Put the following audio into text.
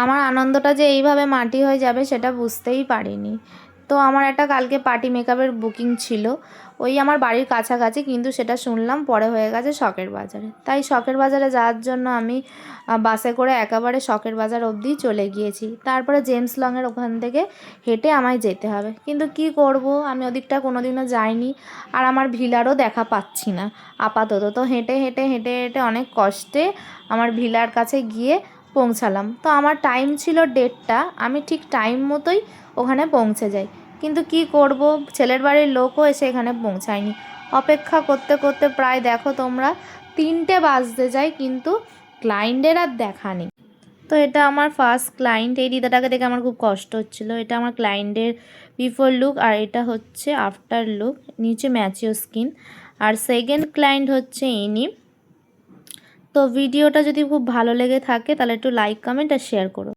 আমার আনন্দটা যে এইভাবে মাটি হয়ে যাবে সেটা বুঝতেই পারিনি। তো আমার একটা কালকে পার্টি মেকআপের বুকিং ছিল ওই আমার বাড়ির কাছাকাছি, কিন্তু সেটা শুনলাম পরে হয়ে গেছে শখের বাজারে। তাই শখের বাজারে যাওয়ার জন্য আমি বাসে করে একেবারে শখের বাজার অবধি চলে গিয়েছি। তারপরে জেমস লংয়ের ওখান থেকে হেঁটে আমায় যেতে হবে, কিন্তু কি করব, আমি ওদিকটা কোনো দিনও যাইনি আর আমার ভিলারও দেখা পাচ্ছি না আপাতত। তো হেঁটে হেঁটে হেঁটে হেঁটে অনেক কষ্টে আমার ভিলার কাছে গিয়ে পৌঁছালাম। তো আমার টাইম ছিল 1:30টা, আমি ঠিক টাইম মতোই ওখানে পৌঁছে যাই, কিন্তু কি করব, ছেলের বাড়ির লোকও এসে এখানে পৌঁছায়নি। অপেক্ষা করতে করতে প্রায় দেখো তোমরা 3টে বাজতে যায়, কিন্তু ক্লায়েন্টের আর দেখা নেই। তো এটা আমার ফার্স্ট ক্লায়েন্ট, এই দিদাটাকে দেখে আমার খুব কষ্ট হচ্ছিলো। এটা আমার ক্লায়েন্টের বিফোর লুক আর এটা হচ্ছে আফটার লুক, নিচে ম্যাচিও স্কিন। আর সেকেন্ড ক্লায়েন্ট হচ্ছে ইনি। তো ভিডিওটা যদি খুব ভালো লেগে থাকে তাহলে একটু লাইক, কমেন্ট আর শেয়ার করো।